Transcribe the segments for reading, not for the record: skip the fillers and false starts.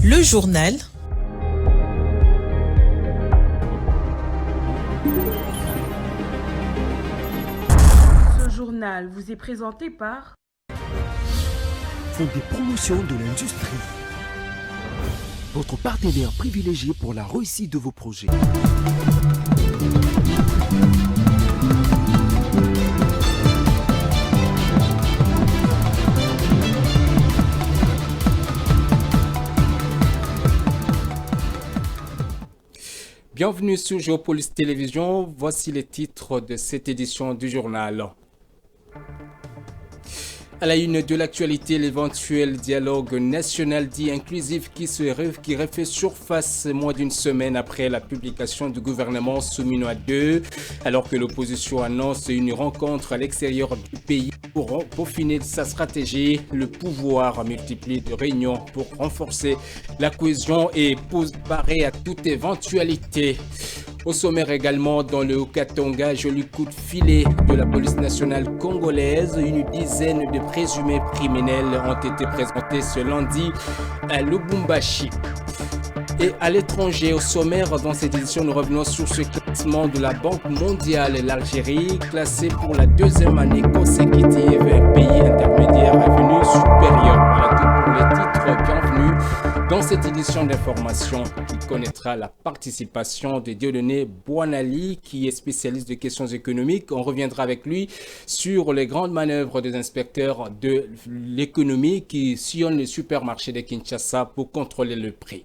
Le journal. Ce journal vous est présenté par Fonds des promotions de l'industrie. Votre partenaire privilégié pour la réussite de vos projets. Bienvenue sur Géopolis Télévision, voici les titres de cette édition du journal. À la une de l'actualité, l'éventuel dialogue national dit inclusif qui refait surface moins d'une semaine après la publication du gouvernement Souminois 2, alors que l'opposition annonce une rencontre à l'extérieur du pays pour peaufiner sa stratégie. Le pouvoir multiplie de réunions pour renforcer la cohésion et parer à toute éventualité. Au sommaire également, dans le Haut-Katanga, joli coup de filet de la police nationale congolaise. Une dizaine de présumés criminels ont été présentés ce lundi à Lubumbashi. Et à l'étranger, au sommaire, dans cette édition, nous revenons sur ce classement de la Banque mondiale. L'Algérie, classée pour la deuxième année consécutive, un pays intermédiaire à revenu supérieur. Voilà tout pour les titres. Bienvenue dans cette édition d'information qui connaîtra la participation de Dieudonné Bouanali, qui est spécialiste de questions économiques. On reviendra avec lui sur les grandes manœuvres des inspecteurs de l'économie qui sillonnent les supermarchés de Kinshasa pour contrôler le prix.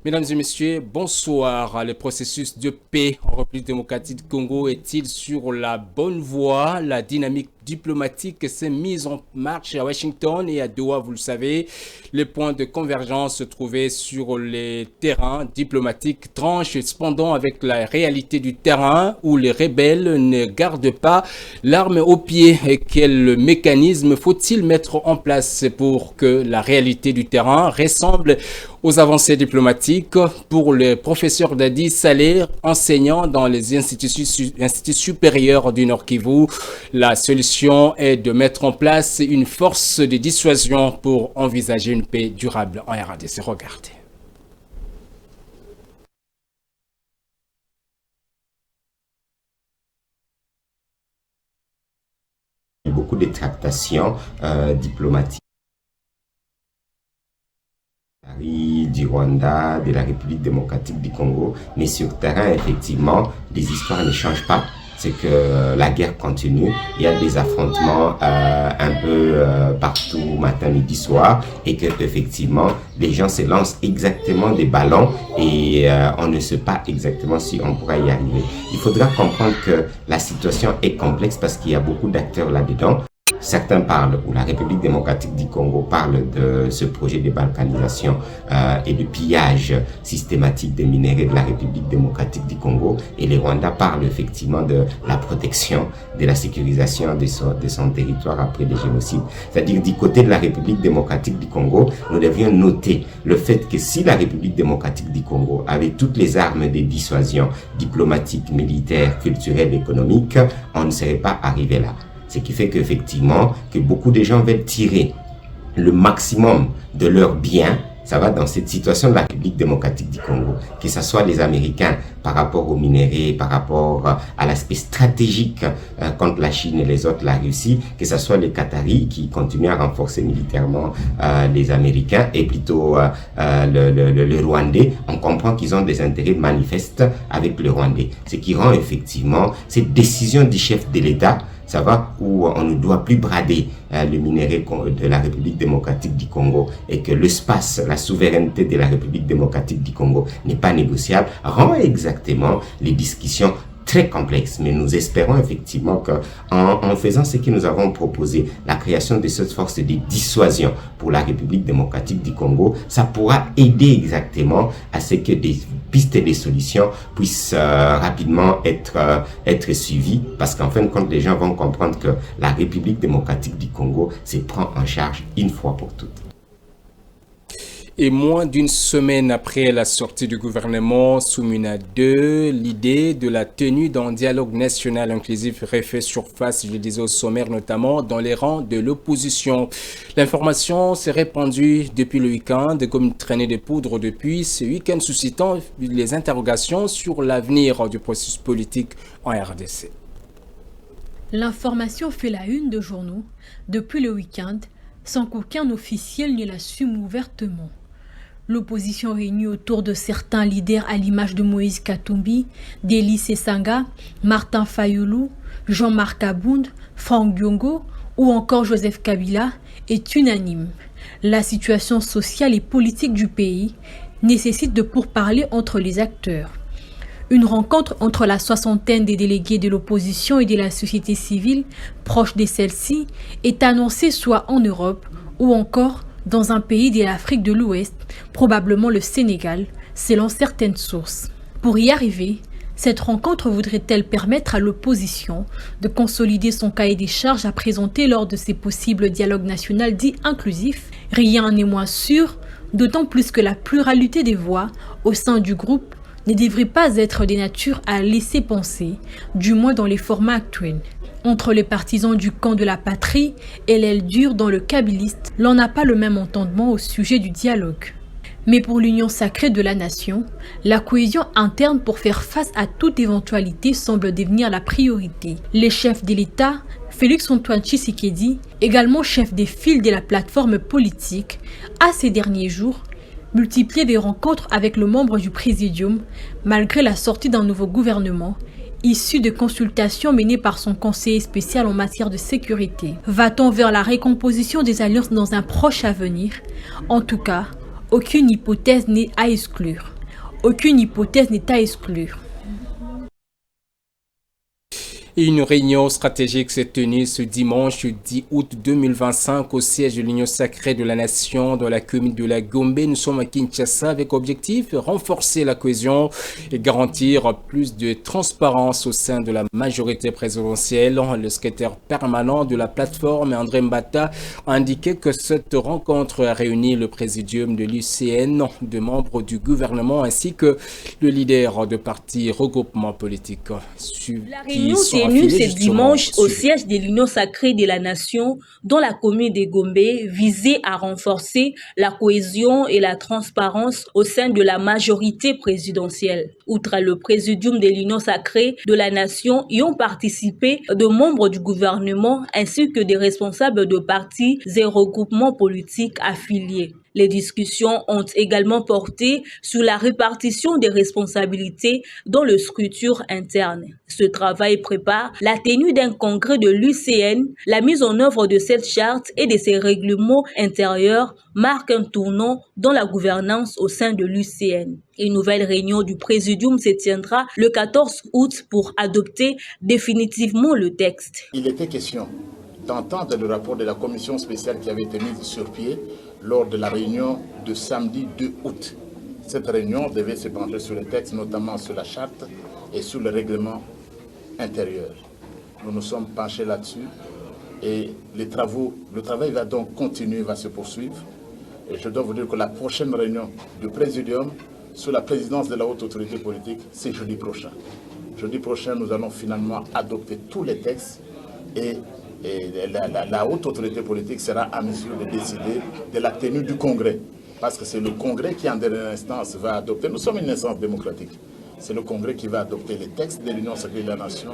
Mesdames et messieurs, bonsoir. Le processus de paix en République démocratique du Congo est-il sur la bonne voie? La dynamique diplomatique s'est mise en marche à Washington et à Doha, vous le savez. Les points de convergence se trouvaient sur les terrains diplomatiques tranchent cependant avec la réalité du terrain où les rebelles ne gardent pas l'arme au pied. Et quel mécanisme faut-il mettre en place pour que la réalité du terrain ressemble aux avancées diplomatiques? Pour le professeur Dadi Saleh, enseignant dans les instituts supérieurs du Nord Kivu, la solution est de mettre en place une force de dissuasion pour envisager une paix durable en RDC. Regardez. Beaucoup de tractations diplomatiques du Rwanda, de la République démocratique du Congo, mais sur terrain, effectivement, les histoires ne changent pas. C'est que la guerre continue, il y a des affrontements un peu partout, matin, midi, soir, et que effectivement les gens se lancent exactement des ballons et on ne sait pas exactement si on pourra y arriver. Il faudra comprendre que la situation est complexe parce qu'il y a beaucoup d'acteurs là-dedans. Certains parlent, ou la République démocratique du Congo parle de ce projet de balkanisation et de pillage systématique des minéraux de la République démocratique du Congo, et les Rwandais parlent effectivement de la protection, de la sécurisation de son territoire après le génocide. C'est-à-dire du côté de la République démocratique du Congo, nous devrions noter le fait que si la République démocratique du Congo avait toutes les armes de dissuasion diplomatique, militaire, culturelle, économique, on ne serait pas arrivé là. Ce qui fait qu'effectivement, que beaucoup de gens veulent tirer le maximum de leurs biens. Ça va dans cette situation de la République démocratique du Congo, que ce soit les Américains par rapport aux minéraux, par rapport à l'aspect stratégique contre la Chine et les autres, la Russie, que ce soit les Qataris qui continuent à renforcer militairement les Américains et plutôt le Rwandais. On comprend qu'ils ont des intérêts manifestes avec le Rwandais. Ce qui rend effectivement cette décision du chef de l'État, ça va, où on ne doit plus brader le minerai de la République démocratique du Congo et que l'espace, la souveraineté de la République démocratique du Congo n'est pas négociable, rend exactement les discussions très complexes. Mais nous espérons effectivement qu'en faisant ce que nous avons proposé, la création de cette force de dissuasion pour la République démocratique du Congo, ça pourra aider exactement à ce que des pistes et des solutions puissent rapidement être suivies, parce qu'en fin de compte, les gens vont comprendre que la République démocratique du Congo se prend en charge une fois pour toutes. Et moins d'une semaine après la sortie du gouvernement Soumina II, l'idée de la tenue d'un dialogue national inclusif refait surface, je le disais au sommaire, notamment dans les rangs de l'opposition. L'information s'est répandue depuis le week-end comme une traînée de poudre depuis ce week-end, suscitant les interrogations sur l'avenir du processus politique en RDC. L'information fait la une de journaux depuis le week-end sans qu'aucun officiel ne l'assume ouvertement. L'opposition réunie autour de certains leaders à l'image de Moïse Katumbi, Deli Sesanga, Martin Fayoulou, Jean-Marc Abound, Franck Diongo ou encore Joseph Kabila est unanime. La situation sociale et politique du pays nécessite de pourparler entre les acteurs. Une rencontre entre la soixantaine des délégués de l'opposition et de la société civile, proche de celle-ci, est annoncée soit en Europe ou encore dans un pays de l'Afrique de l'Ouest, probablement le Sénégal, selon certaines sources. Pour y arriver, cette rencontre voudrait-elle permettre à l'opposition de consolider son cahier des charges à présenter lors de ces possibles dialogues nationaux dits inclusifs? Rien n'est moins sûr, d'autant plus que la pluralité des voix au sein du groupe ne devrait pas être de nature à laisser penser, du moins dans les formats actuels. Entre les partisans du camp de la patrie et l'aile dure dans le kabiliste, l'on n'a pas le même entendement au sujet du dialogue. Mais pour l'union sacrée de la nation, la cohésion interne pour faire face à toute éventualité semble devenir la priorité. Les chefs de l'État, Félix-Antoine Tshisekedi, également chef des files de la plateforme politique, a ces derniers jours multiplié des rencontres avec le membre du Présidium, malgré la sortie d'un nouveau gouvernement, issu de consultations menées par son conseiller spécial en matière de sécurité. Va-t-on vers la récomposition des alliances dans un proche avenir? En tout cas, aucune hypothèse n'est à exclure. Aucune hypothèse n'est à exclure. Et une réunion stratégique s'est tenue ce dimanche 10 août 2025 au siège de l'Union sacrée de la Nation dans la commune de la Gombe. Nous sommes à Kinshasa avec objectif renforcer la cohésion et garantir plus de transparence au sein de la majorité présidentielle. Le secrétaire permanent de la plateforme, André Mbata, a indiqué que cette rencontre a réuni le présidium de l'UCN, de membres du gouvernement ainsi que le leader de partis regroupement politique. La réunion ce dimanche au siège de l'Union sacrée de la Nation dans la commune de Gombe visait à renforcer la cohésion et la transparence au sein de la majorité présidentielle. Outre le présidium de l'Union sacrée de la Nation, y ont participé de membres du gouvernement ainsi que des responsables de partis et regroupements politiques affiliés. Les discussions ont également porté sur la répartition des responsabilités dans le scrutin interne. Ce travail prépare la tenue d'un congrès de l'UCN. La mise en œuvre de cette charte et de ses règlements intérieurs marque un tournant dans la gouvernance au sein de l'UCN. Une nouvelle réunion du Présidium se tiendra le 14 août pour adopter définitivement le texte. Il était question d'entendre le rapport de la commission spéciale qui avait été mise sur pied lors de la réunion de samedi 2 août. Cette réunion devait se pencher sur les textes, notamment sur la charte et sur le règlement intérieur. Nous nous sommes penchés là-dessus et le travail va donc continuer, va se poursuivre. Et je dois vous dire que la prochaine réunion du Présidium, sous la présidence de la haute autorité politique, c'est jeudi prochain. Jeudi prochain, nous allons finalement adopter tous les textes et la haute autorité politique sera à mesure de décider de la tenue du congrès. Parce que c'est le congrès qui, en dernière instance, va adopter. Nous sommes une instance démocratique. C'est le congrès qui va adopter les textes de l'Union sacrée de la Nation.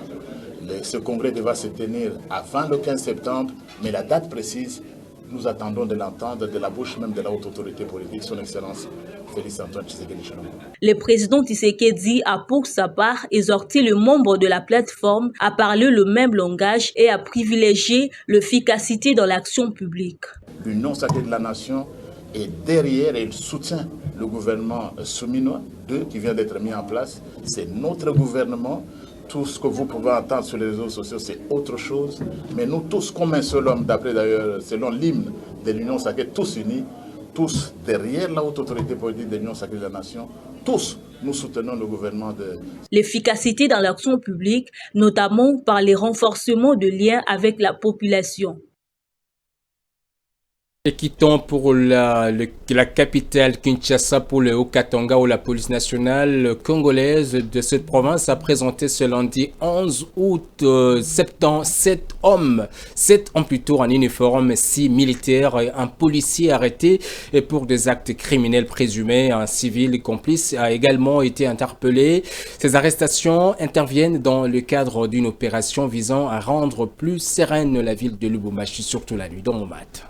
Ce congrès devra se tenir avant le 15 septembre, mais la date précise, nous attendons de l'entendre de la bouche même de la haute autorité politique, son Excellence Félix-Antoine Tshisekedi Tshilombo. Le président Tshisekedi a pour sa part exhorté les membres de la plateforme à parler le même langage et à privilégier l'efficacité dans l'action publique. L'Union sacrée de la Nation est derrière et il soutient le gouvernement Soumina II qui vient d'être mis en place. C'est notre gouvernement. Tout ce que vous pouvez entendre sur les réseaux sociaux, c'est autre chose. Mais nous tous, comme un seul homme, d'après d'ailleurs, selon l'hymne de l'Union sacrée, tous unis, tous derrière la haute autorité politique de l'Union sacrée de la Nation, tous nous soutenons le gouvernement de... L'efficacité dans l'action publique, notamment par les renforcements de liens avec la population. Et quittons pour la capitale Kinshasa pour le Haut-Katanga où la police nationale congolaise de cette province a présenté ce lundi 11 août 7 hommes plutôt en uniforme, 6 militaires et un policier arrêté pour des actes criminels présumés. Un civil complice a également été interpellé. Ces arrestations interviennent dans le cadre d'une opération visant à rendre plus sereine la ville de Lubumbashi, surtout la nuit. Dans mon mat.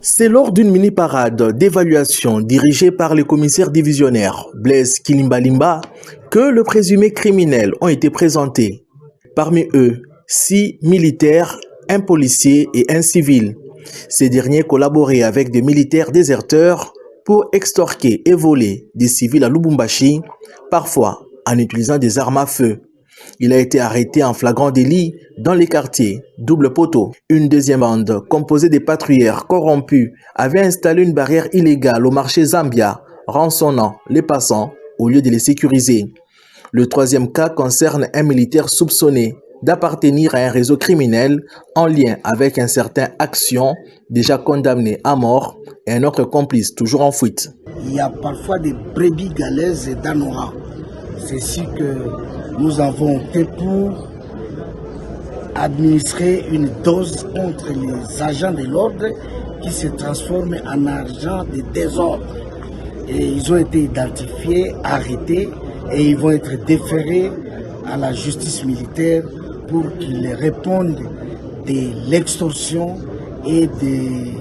C'est lors d'une mini-parade d'évaluation dirigée par le commissaire divisionnaire Blaise Kilimbalimba que le présumé criminels ont été présentés. Parmi eux, 6 militaires, un policier et un civil. Ces derniers collaboraient avec des militaires déserteurs pour extorquer et voler des civils à Lubumbashi, parfois en utilisant des armes à feu. Il a été arrêté en flagrant délit dans les quartiers Double Poteau. Une deuxième bande, composée des patrouilleurs corrompus, avait installé une barrière illégale au marché Zambia, rançonnant les passants au lieu de les sécuriser. Le troisième cas concerne un militaire soupçonné d'appartenir à un réseau criminel en lien avec un certain Action, déjà condamné à mort, et un autre complice toujours en fuite. Il y a parfois des brebis galaises et danois. C'est ce que nous avons fait pour administrer une dose contre les agents de l'ordre qui se transforment en agents de désordre. Et ils ont été identifiés, arrêtés et ils vont être déférés à la justice militaire pour qu'ils répondent de l'extorsion et des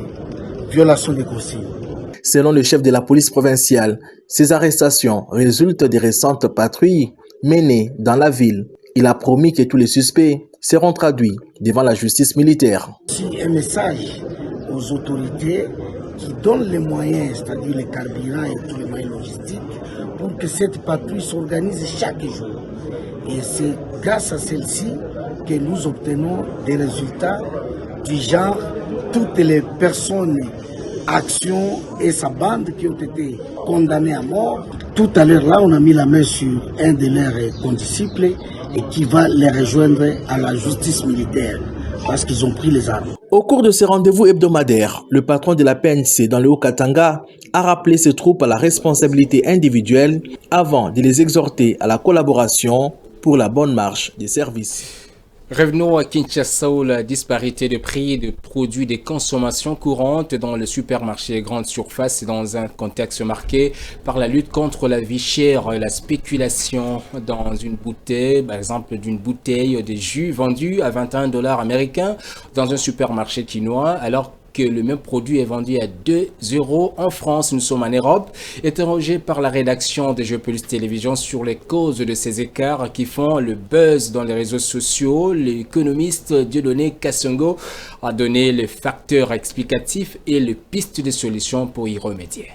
violations des consignes. Selon le chef de la police provinciale, ces arrestations résultent des récentes patrouilles menées dans la ville. Il a promis que tous les suspects seront traduits devant la justice militaire. C'est un message aux autorités qui donnent les moyens, c'est-à-dire les carburants et tous les moyens logistiques, pour que cette patrouille s'organise chaque jour. Et c'est grâce à celle-ci que nous obtenons des résultats du genre toutes les personnes Action et sa bande qui ont été condamnés à mort. Tout à l'heure là, on a mis la main sur un de leurs condisciples et qui va les rejoindre à la justice militaire parce qu'ils ont pris les armes. Au cours de ces rendez-vous hebdomadaires, le patron de la PNC dans le Haut-Katanga a rappelé ses troupes à la responsabilité individuelle avant de les exhorter à la collaboration pour la bonne marche des services. Revenons à Kinshasa où la disparité de prix de produits de consommation courante dans le supermarché et grande surface est dans un contexte marqué par la lutte contre la vie chère et la spéculation dans une bouteille, par exemple d'une bouteille de jus vendue à 21 $ américains dans un supermarché chinois alors que le même produit est vendu à 2 € en France. Nous sommes en Europe. Interrogé par la rédaction de Géopolis Télévision sur les causes de ces écarts qui font le buzz dans les réseaux sociaux, l'économiste Dieudonné Kassongo a donné les facteurs explicatifs et les pistes de solutions pour y remédier.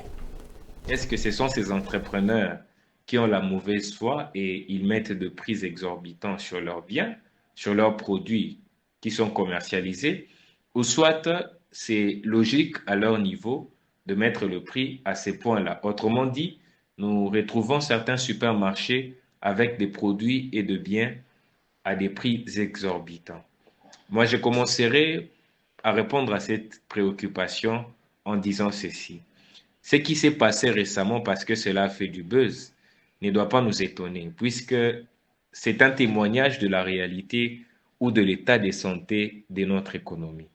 Est-ce que ce sont ces entrepreneurs qui ont la mauvaise foi et ils mettent de prix exorbitants sur leurs biens, sur leurs produits qui sont commercialisés, ou soit c'est logique à leur niveau de mettre le prix à ces points-là. Autrement dit, nous retrouvons certains supermarchés avec des produits et de biens à des prix exorbitants. Moi, je commencerai à répondre à cette préoccupation en disant ceci. Ce qui s'est passé récemment, parce que cela a fait du buzz, ne doit pas nous étonner, puisque c'est un témoignage de la réalité ou de l'état de santé de notre économie.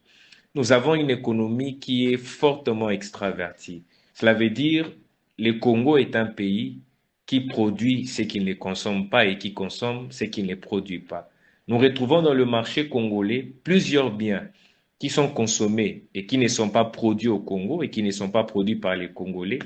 Nous avons une économie qui est fortement extravertie. Cela veut dire le Congo est un pays qui produit ce qu'il ne consomme pas et qui consomme ce qu'il ne produit pas. Nous retrouvons dans le marché congolais plusieurs biens qui sont consommés et qui ne sont pas produits au Congo et qui ne sont pas produits par les Congolais,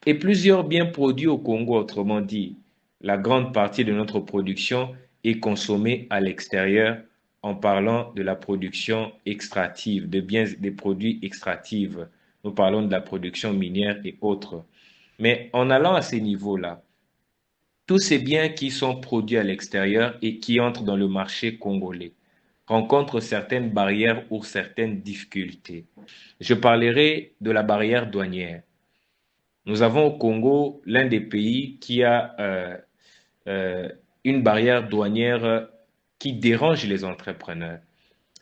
et plusieurs biens produits au Congo, autrement dit, la grande partie de notre production est consommée à l'extérieur en parlant de la production extractive, de biens, des produits extractifs. Nous parlons de la production minière et autres. Mais en allant à ces niveaux-là, tous ces biens qui sont produits à l'extérieur et qui entrent dans le marché congolais rencontrent certaines barrières ou certaines difficultés. Je parlerai de la barrière douanière. Nous avons au Congo l'un des pays qui a une barrière douanière qui dérange les entrepreneurs.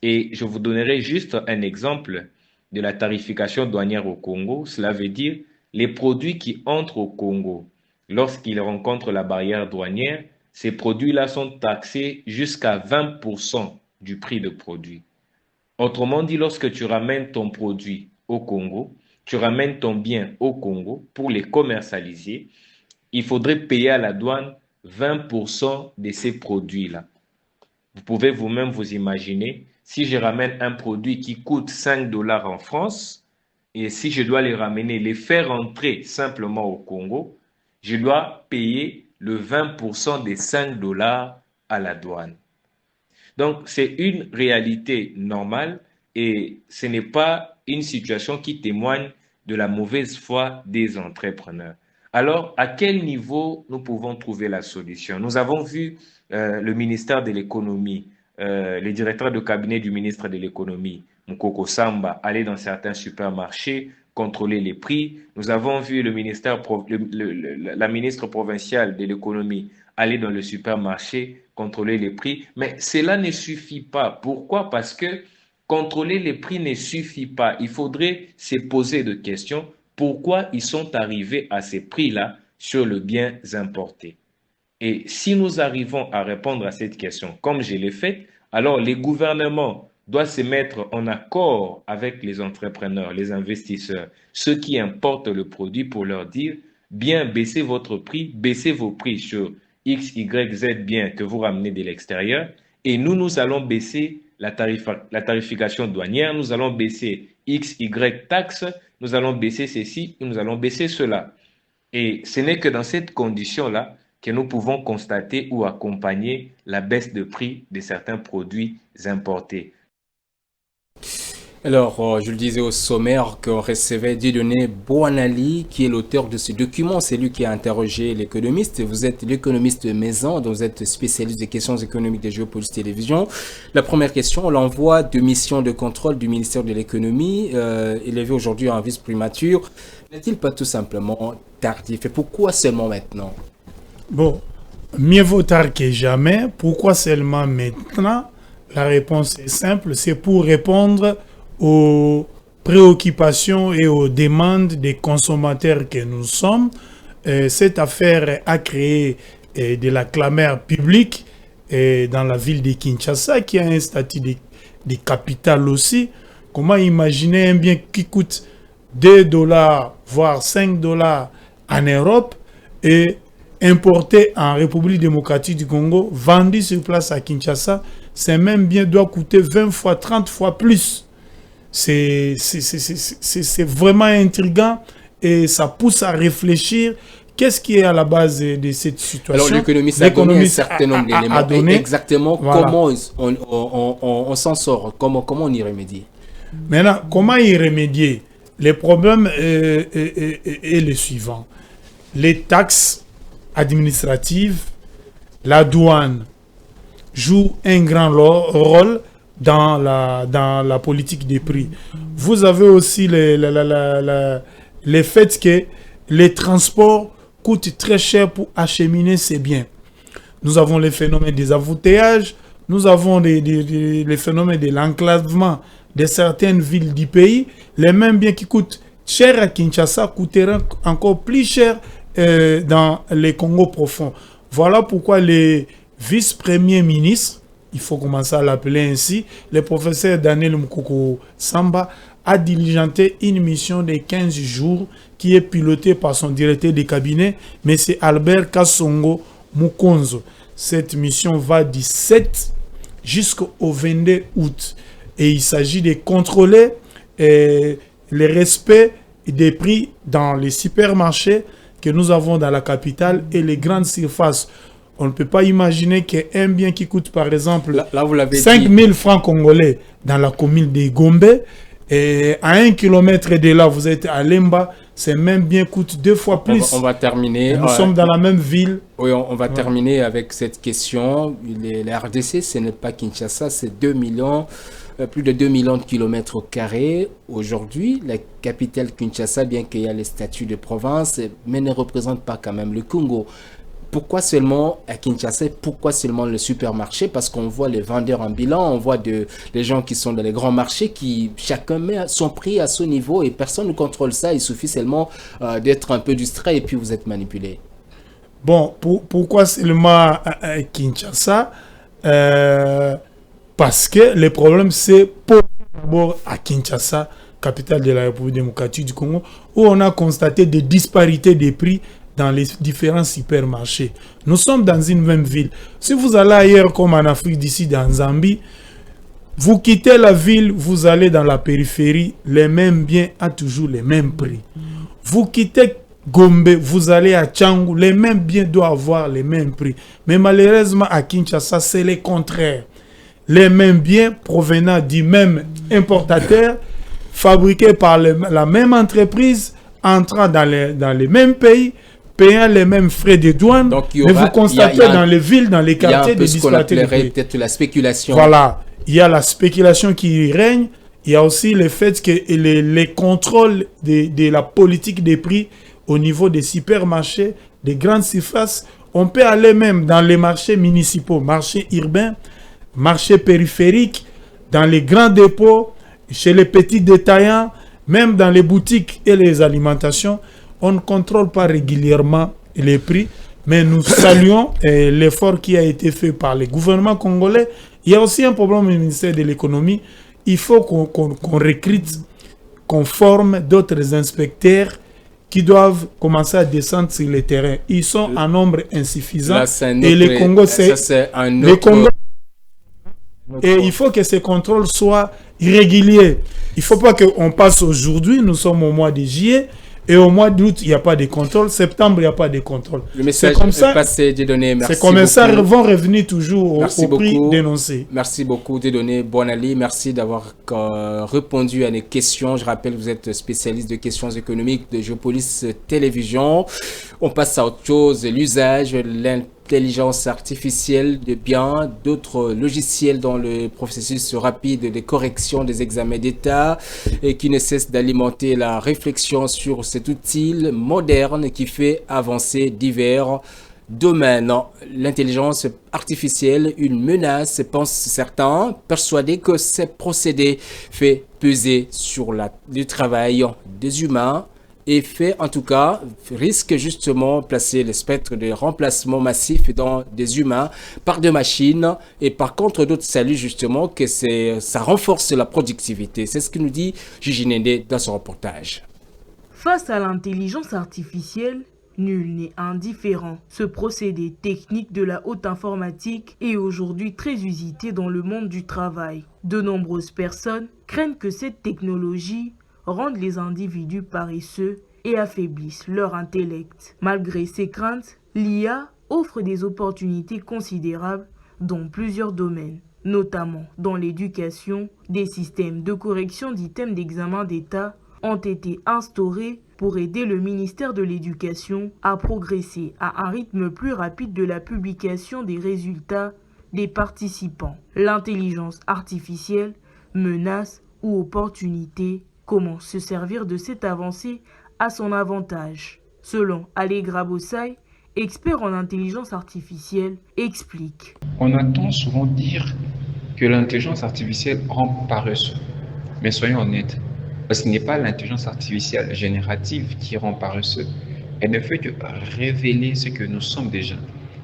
Et je vous donnerai juste un exemple de la tarification douanière au Congo, cela veut dire les produits qui entrent au Congo. Lorsqu'ils rencontrent la barrière douanière, ces produits-là sont taxés jusqu'à 20% du prix de produit. Autrement dit, lorsque tu ramènes ton produit au Congo, tu ramènes ton bien au Congo pour les commercialiser, il faudrait payer à la douane 20% de ces produits-là. Vous pouvez vous-même vous imaginer, si je ramène un produit qui coûte 5 $ en France, et si je dois les ramener, les faire entrer simplement au Congo, je dois payer le 20% des 5 $ à la douane. Donc, c'est une réalité normale et ce n'est pas une situation qui témoigne de la mauvaise foi des entrepreneurs. Alors, à quel niveau nous pouvons trouver la solution? Nous avons vu le ministère de l'économie, les directeurs de cabinet du ministre de l'économie, Mukoko Samba, aller dans certains supermarchés, contrôler les prix. Nous avons vu la ministre provinciale de l'économie aller dans le supermarché, contrôler les prix. Mais cela ne suffit pas. Pourquoi? Parce que contrôler les prix ne suffit pas. Il faudrait se poser des questions. Pourquoi ils sont arrivés à ces prix-là sur le bien importé? Et si nous arrivons à répondre à cette question, comme je l'ai fait, alors les gouvernements doivent se mettre en accord avec les entrepreneurs, les investisseurs, ceux qui importent le produit pour leur dire, bien baissez votre prix, baissez vos prix sur X, Y, Z bien que vous ramenez de l'extérieur et nous allons baisser la tarification douanière, nous allons baisser X, Y taxes, nous allons baisser ceci, nous allons baisser cela. Et ce n'est que dans cette condition-là que nous pouvons constater ou accompagner la baisse de prix de certains produits importés. Alors, je le disais au sommaire qu'on recevait Dieudonné Boanali, qui est l'auteur de ce document. C'est lui qui a interrogé l'économiste. Vous êtes l'économiste maison, dont vous êtes spécialiste des questions économiques de Géopolis Télévision. La première question, l'envoi de missions de contrôle du ministère de l'économie, élevé aujourd'hui en vice primature, n'est-il pas tout simplement tardif? Et pourquoi seulement maintenant? Bon, mieux vaut tard que jamais. Pourquoi seulement maintenant? La réponse est simple, c'est pour répondre aux préoccupations et aux demandes des consommateurs que nous sommes. Cette affaire a créé de la clameur publique dans la ville de Kinshasa, qui a un statut de capitale aussi. Comment imaginer un bien qui coûte 2 $, voire 5 $ en Europe et importé en République démocratique du Congo, vendu sur place à Kinshasa, ces mêmes biens doivent coûter 20 fois, 30 fois plus. C'est vraiment intriguant et ça pousse à réfléchir. Qu'est-ce qui est à la base de cette situation? Alors l'économiste a donné un certain nombre d'éléments. Exactement, voilà. Comment on s'en sort? Comment on y remédie? Maintenant, comment y remédier? Le problème est le suivant. Les taxes administratives, la douane joue un grand rôle dans la politique des prix. Vous avez aussi le fait que les transports coûtent très cher pour acheminer ces biens. Nous avons les phénomènes des embouteillages, nous avons les phénomènes de l'enclavement de certaines villes du pays. Les mêmes biens qui coûtent cher à Kinshasa coûteront encore plus cher dans les Congo profonds. Voilà pourquoi les vice-premiers ministres, il faut commencer à l'appeler ainsi, le professeur Daniel Mukoko Samba a diligenté une mission de 15 jours qui est pilotée par son directeur de cabinet, M. Albert Kassongo Mukonzo. Cette mission va du 7 jusqu'au 22 août et il s'agit de contrôler le respect des prix dans les supermarchés que nous avons dans la capitale et les grandes surfaces. On ne peut pas imaginer qu'un bien qui coûte par exemple 5 000 francs congolais dans la commune de Gombe, et à 1 kilomètre de là, vous êtes à Lemba, ces mêmes biens coûtent 2 fois plus. On va terminer. Nous sommes dans la même ville. Oui, on va terminer avec cette question. La RDC, ce n'est pas Kinshasa, c'est plus de 2 millions de kilomètres carrés. Aujourd'hui, la capitale Kinshasa, bien qu'il y ait les statuts de province, mais ne représente pas quand même le Congo. pourquoi seulement à Kinshasa, pourquoi seulement le supermarché? Parce qu'on voit les vendeurs ambulants, on voit les gens qui sont dans les grands marchés, qui chacun met son prix à son niveau et personne ne contrôle ça. Il suffit seulement d'être un peu distrait et puis vous êtes manipulé. Bon, pourquoi seulement à Kinshasa? Parce que le problème, c'est d'abord à Kinshasa, capitale de la République démocratique du Congo, où on a constaté des disparités des prix dans les différents supermarchés. Nous sommes dans une même ville. Si vous allez ailleurs, comme en Afrique d'ici, dans Zambie, vous quittez la ville, vous allez dans la périphérie, les mêmes biens ont toujours les mêmes prix. Vous quittez Gombe, vous allez à Tchangou, les mêmes biens doivent avoir les mêmes prix. Mais malheureusement, à Kinshasa, c'est le contraire. Les mêmes biens provenant du même importateur, fabriqués par la même entreprise, entrant dans les mêmes pays, payant les mêmes frais de douane. Donc, mais vous constatez dans les villes, dans les quartiers, des disparités de prix. Peut-être la spéculation. Voilà, il y a la spéculation qui règne. Il y a aussi le fait que les contrôles de la politique des prix au niveau des supermarchés, des grandes surfaces, on peut aller même dans les marchés municipaux, marchés urbains, marchés périphériques, dans les grands dépôts, chez les petits détaillants, même dans les boutiques et les alimentations. On ne contrôle pas régulièrement les prix, mais nous saluons l'effort qui a été fait par le gouvernement congolais. Il y a aussi un problème au ministère de l'économie. Il faut qu'on recrute, qu'on forme d'autres inspecteurs qui doivent commencer à descendre sur le terrain. Ils sont en nombre insuffisant. Là, et le Congo, c'est un autre... Et il faut que ces contrôles soient réguliers. Il ne faut pas qu'on passe aujourd'hui, nous sommes au mois de juillet, et au mois d'août, il n'y a pas de contrôle. Septembre, il n'y a pas de contrôle. Le message est passé, Dieudonné. Merci. C'est comme ça, vont revenir toujours au prix dénoncé. Merci beaucoup, Dieudonné Bonali. Merci d'avoir répondu à nos questions. Je rappelle, vous êtes spécialiste de questions économiques de Géopolis Télévision. On passe à autre chose, l'usage, l'intelligence artificielle de bien d'autres logiciels dans le processus rapide de correction des examens d'État et qui ne cesse d'alimenter la réflexion sur cet outil moderne qui fait avancer divers domaines. L'intelligence artificielle, une menace, pensent certains, persuadés que ces procédés fait peser sur le travail des humains et fait en tout cas, risque justement placer le spectre de remplacement massif dans des humains par des machines et par contre d'autres saluent justement que ça renforce la productivité. C'est ce que nous dit Gigi Nende dans son reportage. Face à l'intelligence artificielle, nul n'est indifférent. Ce procédé technique de la haute informatique est aujourd'hui très usité dans le monde du travail. De nombreuses personnes craignent que cette technologie rendent les individus paresseux et affaiblissent leur intellect. Malgré ces craintes, l'IA offre des opportunités considérables dans plusieurs domaines, notamment dans l'éducation. Des systèmes de correction d'items d'examen d'État ont été instaurés pour aider le ministère de l'Éducation à progresser à un rythme plus rapide de la publication des résultats des participants. L'intelligence artificielle, menace ou opportunité, comment se servir de cette avancée à son avantage? Selon Allegra Bossai, expert en intelligence artificielle, explique. On entend souvent dire que l'intelligence artificielle rend paresseux. Mais soyons honnêtes, ce n'est pas l'intelligence artificielle générative qui rend paresseux. Elle ne fait que révéler ce que nous sommes déjà.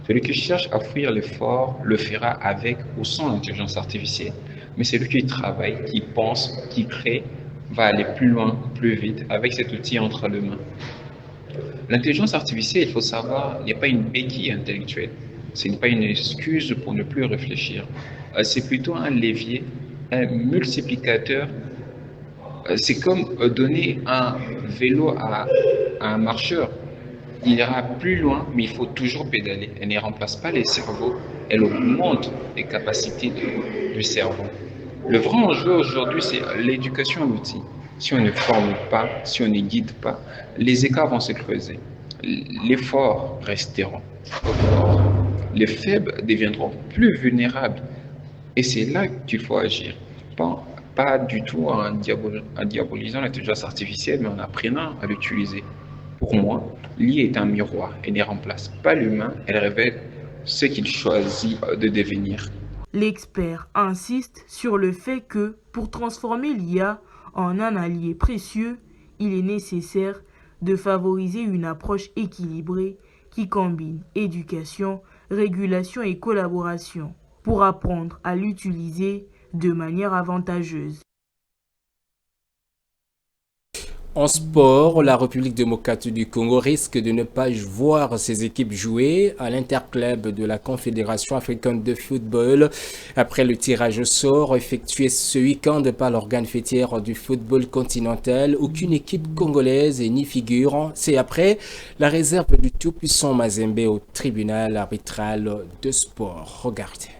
Celui qui cherche à fuir l'effort le fera avec ou sans l'intelligence artificielle. Mais celui qui travaille, qui pense, qui crée, va aller plus loin, plus vite, avec cet outil entre les mains. L'intelligence artificielle, il faut savoir, n'est pas une béquille intellectuelle. Ce n'est pas une excuse pour ne plus réfléchir. C'est plutôt un levier, un multiplicateur. C'est comme donner un vélo à un marcheur. Il ira plus loin, mais il faut toujours pédaler. Elle ne remplace pas les cerveaux, elle augmente les capacités du cerveau. Le vrai enjeu aujourd'hui, c'est l'éducation à l'outil. Si on ne forme pas, si on ne guide pas, les écarts vont se creuser. Les forts resteront forts. Les faibles deviendront plus vulnérables. Et c'est là qu'il faut agir. Pas du tout en diabolisant l'intelligence artificielle, mais en apprenant à l'utiliser Pour moi, l'IA est un miroir. Elle ne remplace pas l'humain, elle révèle ce qu'il choisit de devenir. L'expert insiste sur le fait que, pour transformer l'IA en un allié précieux, il est nécessaire de favoriser une approche équilibrée qui combine éducation, régulation et collaboration pour apprendre à l'utiliser de manière avantageuse. En sport, la République démocratique du Congo risque de ne pas voir ses équipes jouer à l'interclub de la Confédération africaine de football après le tirage au sort effectué ce week-end par l'organe fêtière du football continental. Aucune équipe congolaise n'y figure. C'est après la réserve du tout-puissant Mazembe au tribunal arbitral de sport. Regardez.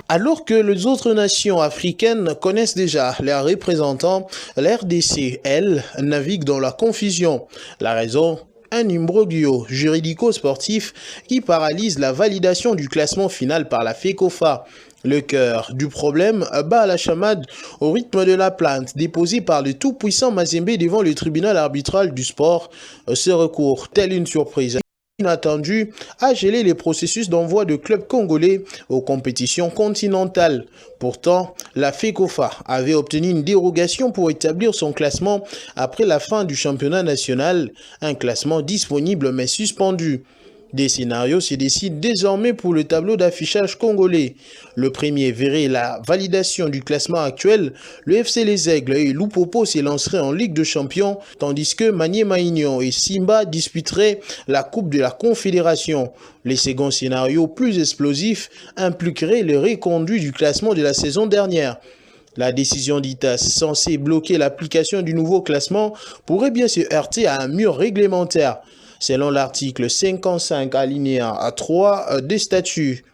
Alors que les autres nations africaines connaissent déjà leurs représentants, l'RDC, elle, navigue dans la confusion. La raison ? Un imbroglio juridico-sportif qui paralyse la validation du classement final par la FECOFA. Le cœur du problème bat à la chamade au rythme de la plainte déposée par le tout-puissant Mazembe devant le tribunal arbitral du sport. Ce recours, telle une surprise inattendu, a gelé les processus d'envoi de clubs congolais aux compétitions continentales. Pourtant, la FECOFA avait obtenu une dérogation pour établir son classement après la fin du championnat national, un classement disponible mais suspendu. Des scénarios se décident désormais pour le tableau d'affichage congolais. Le premier verrait la validation du classement actuel. Le FC Les Aigles et Lupopo s'élanceraient en Ligue de Champions, tandis que Maniema Union et Simba disputeraient la Coupe de la Confédération. Les seconds scénarios, plus explosifs, impliqueraient le reconduit du classement de la saison dernière. La décision d'ITAS, censée bloquer l'application du nouveau classement, pourrait bien se heurter à un mur réglementaire. Selon l'article 55 alinéa 3 des statuts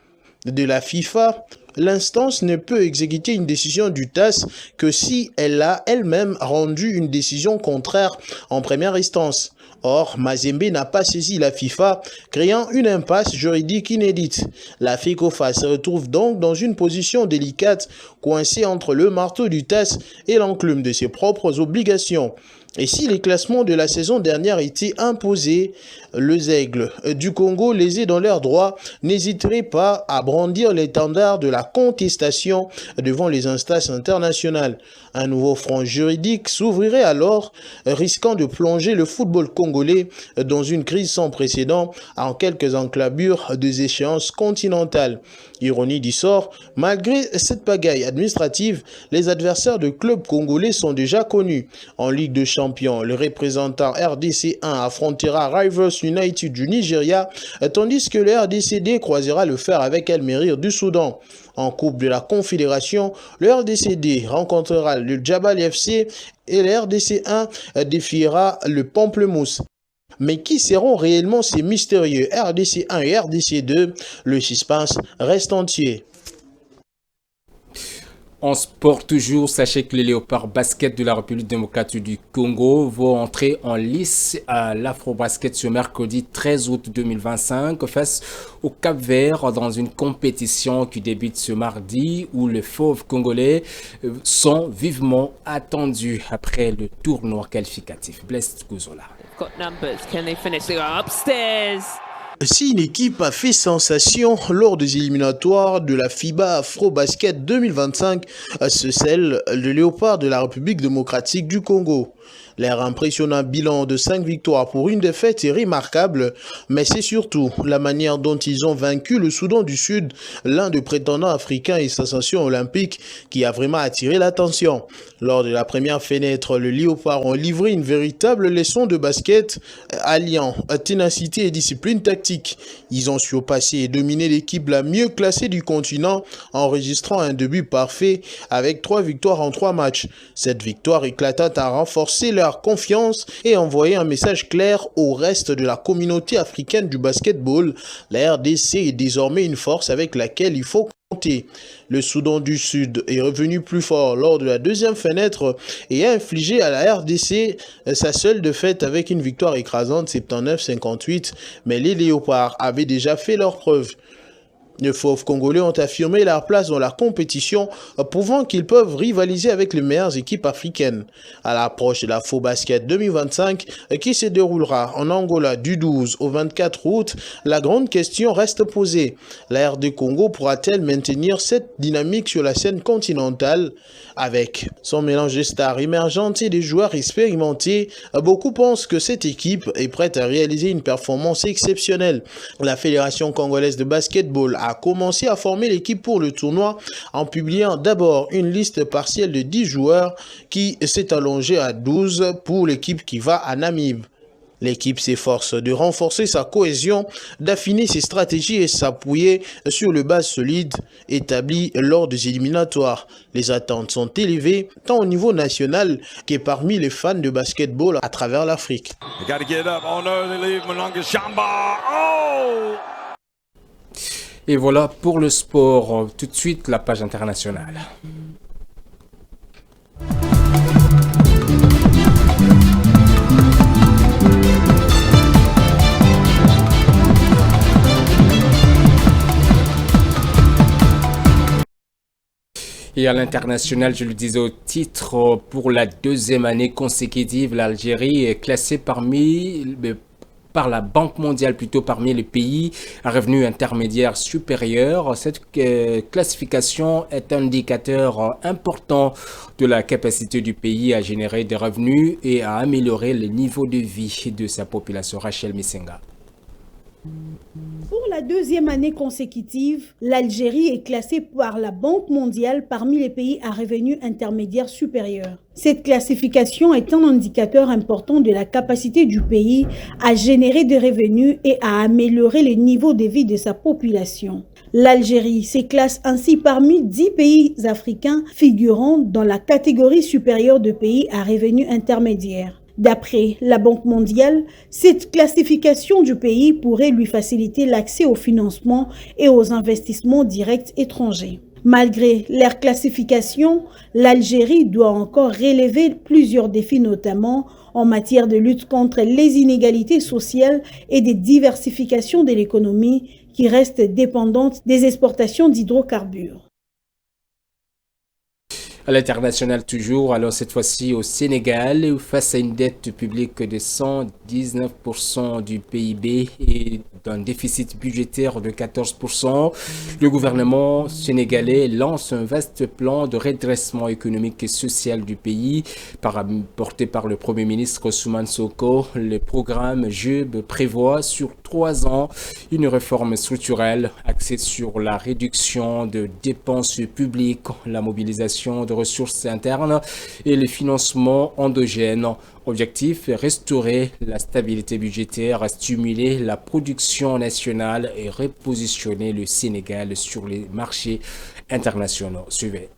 de la FIFA, l'instance ne peut exécuter une décision du TAS que si elle a elle-même rendu une décision contraire en première instance. Or, Mazembe n'a pas saisi la FIFA, créant une impasse juridique inédite. La FECOFA se retrouve donc dans une position délicate, coincée entre le marteau du TAS et l'enclume de ses propres obligations. Et si les classements de la saison dernière étaient imposés, les Aigles du Congo, lésés dans leurs droits, n'hésiteraient pas à brandir l'étendard de la contestation devant les instances internationales. Un nouveau front juridique s'ouvrirait alors, risquant de plonger le football congolais dans une crise sans précédent en quelques enclabures des échéances continentales. Ironie du sort, malgré cette pagaille administrative, les adversaires de clubs congolais sont déjà connus. En Ligue de Champions, le représentant RDC1 affrontera Rivers United du Nigeria, tandis que le RDCD croisera le fer avec El Merir du Soudan. En Coupe de la Confédération, le RDCD rencontrera le Jabal FC et le RDC1 défiera le Pamplemousse. Mais qui seront réellement ces mystérieux RDC1 et RDC2? Le suspense reste entier. En sport toujours, sachez que les Léopards Basket de la République démocratique du Congo vont entrer en lice à l'Afro-Basket ce mercredi 13 août 2025 face au Cap-Vert dans une compétition qui débute ce mardi où les fauves congolais sont vivement attendus après le tournoi qualificatif. Blaise Gouzola. Si une équipe a fait sensation lors des éliminatoires de la FIBA Afro-Basket 2025, c'est celle de Léopard de la République démocratique du Congo. Leur impressionnant bilan de 5 victoires pour une défaite est remarquable, mais c'est surtout la manière dont ils ont vaincu le Soudan du Sud, l'un des prétendants africains et sensation olympique, qui a vraiment attiré l'attention. Lors de la première fenêtre, les Léopards ont livré une véritable leçon de basket, alliant ténacité et discipline tactique. Ils ont surpassé et dominé l'équipe la mieux classée du continent, enregistrant un début parfait avec 3 victoires en 3 matchs. Cette victoire éclatante a renforcé leur confiance et envoyé un message clair au reste de la communauté africaine du basketball. La RDC est désormais une force avec laquelle il faut compter. Le Soudan du Sud est revenu plus fort lors de la deuxième fenêtre et a infligé à la RDC sa seule défaite avec une victoire écrasante 79-58, mais les Léopards avaient déjà fait leur preuve. Les Fauves congolais ont affirmé leur place dans la compétition, prouvant qu'ils peuvent rivaliser avec les meilleures équipes africaines. À l'approche de la FOBasket 2025, qui se déroulera en Angola du 12 au 24 août, la grande question reste posée. La RD Congo pourra-t-elle maintenir cette dynamique sur la scène continentale? Avec son mélange de stars émergentes et des joueurs expérimentés, beaucoup pensent que cette équipe est prête à réaliser une performance exceptionnelle. La Fédération congolaise de basketball a commencé à former l'équipe pour le tournoi en publiant d'abord une liste partielle de 10 joueurs qui s'est allongée à 12 pour l'équipe qui va à Namib. L'équipe s'efforce de renforcer sa cohésion, d'affiner ses stratégies et s'appuyer sur les bases solides établies lors des éliminatoires. Les attentes sont élevées tant au niveau national que parmi les fans de basketball à travers l'Afrique. Et voilà pour le sport. Tout de suite, la page internationale. Et à l'international, je le disais au titre, pour la deuxième année consécutive, l'Algérie est classée par la Banque mondiale parmi les pays à revenus intermédiaires supérieurs. Cette classification est un indicateur important de la capacité du pays à générer des revenus et à améliorer le niveau de vie de sa population. Rachel Missenga. Pour la deuxième année consécutive, l'Algérie est classée par la Banque mondiale parmi les pays à revenus intermédiaires supérieurs. Cette classification est un indicateur important de la capacité du pays à générer des revenus et à améliorer le niveau de vie de sa population. L'Algérie se classe ainsi parmi 10 pays africains figurant dans la catégorie supérieure de pays à revenus intermédiaires. D'après la Banque mondiale, cette classification du pays pourrait lui faciliter l'accès au financement et aux investissements directs étrangers. Malgré leur classification, l'Algérie doit encore relever plusieurs défis, notamment en matière de lutte contre les inégalités sociales et de diversification de l'économie qui reste dépendante des exportations d'hydrocarbures. À l'international toujours, alors cette fois-ci au Sénégal, face à une dette publique de 119% du PIB et d'un déficit budgétaire de 14%, le gouvernement sénégalais lance un vaste plan de redressement économique et social du pays, porté par le Premier ministre Ousmane Sonko. Le programme JEB prévoit sur 3 ans une réforme structurelle axée sur la réduction de dépenses publiques, la mobilisation de ressources internes et le financement endogène. Objectif, restaurer la stabilité budgétaire, stimuler la production nationale et repositionner le Sénégal sur les marchés internationaux. Suivez.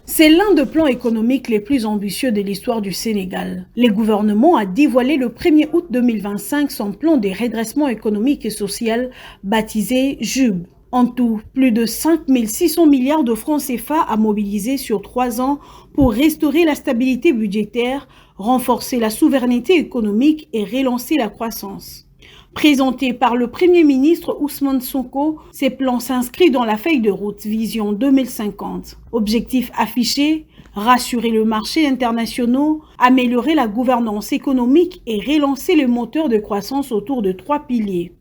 C'est l'un des plans économiques les plus ambitieux de l'histoire du Sénégal. Le gouvernement a dévoilé le 1er août 2025 son plan de redressement économique et social baptisé JUB. En tout, plus de 5 600 milliards de francs CFA à mobiliser sur 3 ans pour restaurer la stabilité budgétaire, renforcer la souveraineté économique et relancer la croissance. Présenté par le Premier ministre Ousmane Sonko, ces plans s'inscrivent dans la feuille de route Vision 2050. Objectif affiché, rassurer le marché international, améliorer la gouvernance économique et relancer le moteur de croissance autour de 3 piliers.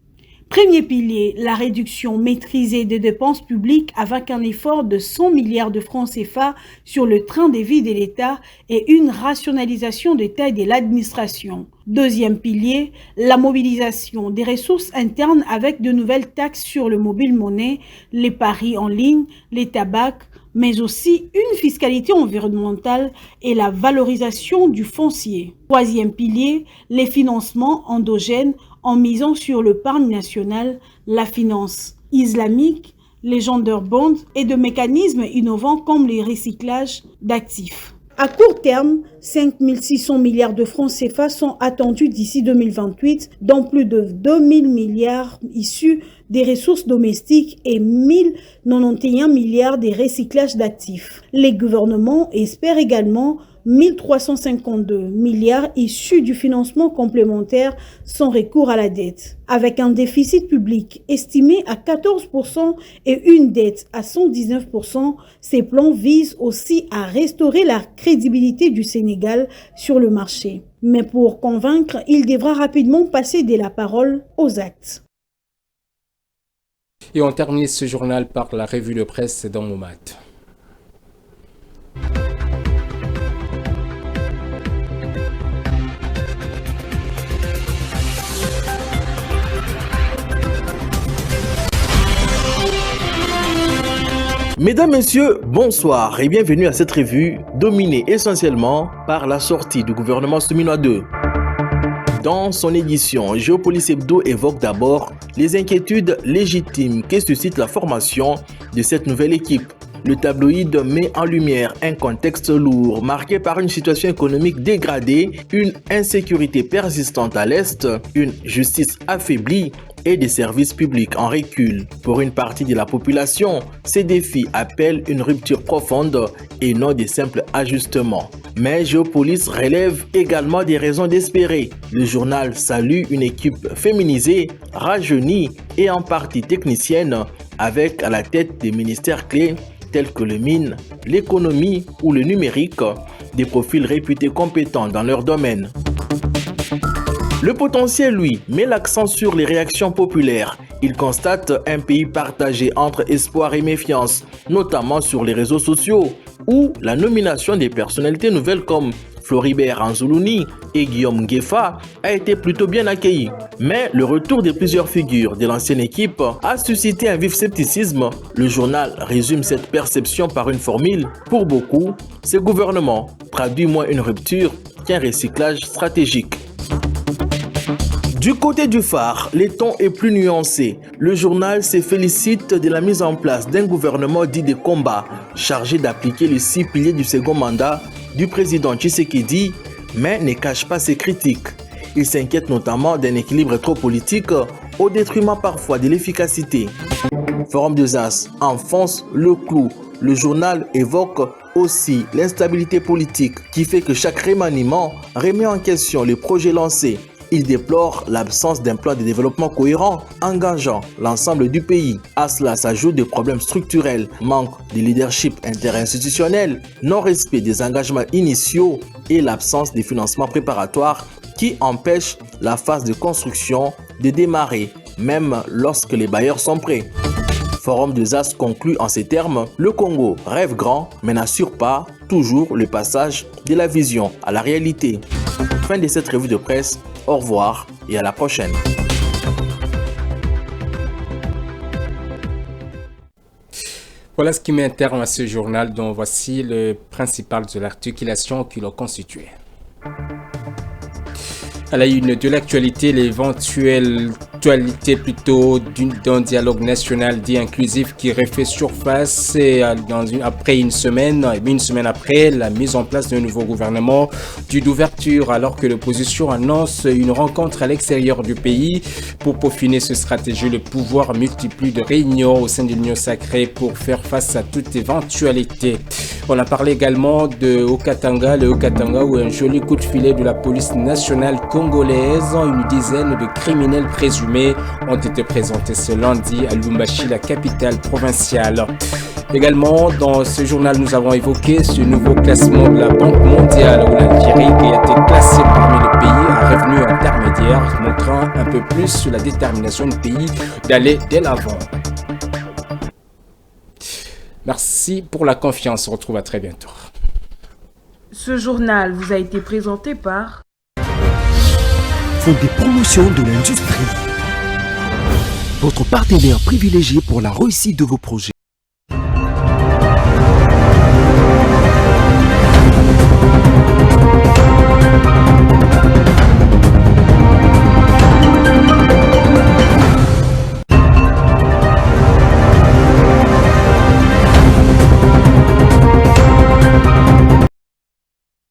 Premier pilier, la réduction maîtrisée des dépenses publiques avec un effort de 100 milliards de francs CFA sur le train de vie de l'État et une rationalisation des tailles de l'administration. Deuxième pilier, la mobilisation des ressources internes avec de nouvelles taxes sur le mobile monnaie, les paris en ligne, les tabacs, mais aussi une fiscalité environnementale et la valorisation du foncier. Troisième pilier, les financements endogènes en misant sur le l'épargne nationale, la finance islamique, les gender bonds et de mécanismes innovants comme les recyclages d'actifs. À court terme, 5 600 milliards de francs CFA sont attendus d'ici 2028, dont plus de 2 000 milliards issus des ressources domestiques et 1 091 milliards des recyclages d'actifs. Les gouvernements espèrent également 1352 milliards issus du financement complémentaire sans recours à la dette. Avec un déficit public estimé à 14% et une dette à 119%, ces plans visent aussi à restaurer la crédibilité du Sénégal sur le marché. Mais pour convaincre, il devra rapidement passer de la parole aux actes. Et on termine ce journal par la revue de presse dans Momat. Mesdames, Messieurs, bonsoir et bienvenue à cette revue dominée essentiellement par la sortie du gouvernement Souminois 2. Dans son édition, Géopolice Hebdo évoque d'abord les inquiétudes légitimes que suscite la formation de cette nouvelle équipe. Le tabloïd met en lumière un contexte lourd marqué par une situation économique dégradée, une insécurité persistante à l'Est, une justice affaiblie et des services publics en recul. Pour une partie de la population, ces défis appellent une rupture profonde et non des simples ajustements. Mais Géopolice relève également des raisons d'espérer. Le journal salue une équipe féminisée, rajeunie et en partie technicienne, avec à la tête des ministères clés tels que le mine, l'économie ou le numérique, des profils réputés compétents dans leur domaine. Le potentiel, lui, met l'accent sur les réactions populaires. Il constate un pays partagé entre espoir et méfiance, notamment sur les réseaux sociaux, où la nomination des personnalités nouvelles comme Floribert Anzoulouni et Guillaume Nguefa a été plutôt bien accueilli. Mais le retour de plusieurs figures de l'ancienne équipe a suscité un vif scepticisme. Le journal résume cette perception par une formule. Pour beaucoup, ce gouvernement traduit moins une rupture qu'un recyclage stratégique. Du côté du phare, le ton est plus nuancé. Le journal se félicite de la mise en place d'un gouvernement dit de combat, chargé d'appliquer les 6 piliers du second mandat du président Tshisekedi, mais ne cache pas ses critiques. Il s'inquiète notamment d'un équilibre trop politique au détriment parfois de l'efficacité. Forum des As enfonce le clou. Le journal évoque aussi l'instabilité politique qui fait que chaque remaniement remet en question les projets lancés. Il déplore l'absence d'un plan de développement cohérent engageant l'ensemble du pays. À cela s'ajoutent des problèmes structurels, manque de leadership interinstitutionnel, non-respect des engagements initiaux et l'absence de financement préparatoire qui empêchent la phase de construction de démarrer, même lorsque les bailleurs sont prêts. Forum des As conclut en ces termes: le Congo rêve grand mais n'assure pas toujours le passage de la vision à la réalité. Fin de cette revue de presse. Au revoir et à la prochaine. Voilà ce qui met un terme à ce journal dont voici le principal de l'articulation qui l'a constitué. À la une de l'actualité, l'éventuelle actualité plutôt d'un dialogue national dit inclusif qui refait surface après une semaine après la mise en place d'un nouveau gouvernement dit d'ouverture, alors que l'opposition annonce une rencontre à l'extérieur du pays pour peaufiner cette stratégie. Le pouvoir multiplie de réunions au sein de l'Union sacrée pour faire face à toute éventualité. On a parlé également de Haut-Katanga, le Haut-Katanga où un joli coup de filet de la police nationale congolaise, une dizaine de criminels présumés ont été présentés ce lundi à Lubumbashi, la capitale provinciale. Également, dans ce journal, nous avons évoqué ce nouveau classement de la Banque mondiale où l'Algérie a été classée parmi les pays à revenus intermédiaires, montrant un peu plus sur la détermination du pays d'aller de l'avant. Merci pour la confiance. On se retrouve à très bientôt. Ce journal vous a été présenté par Fonds des promotions de l'industrie. Votre partenaire privilégié pour la réussite de vos projets.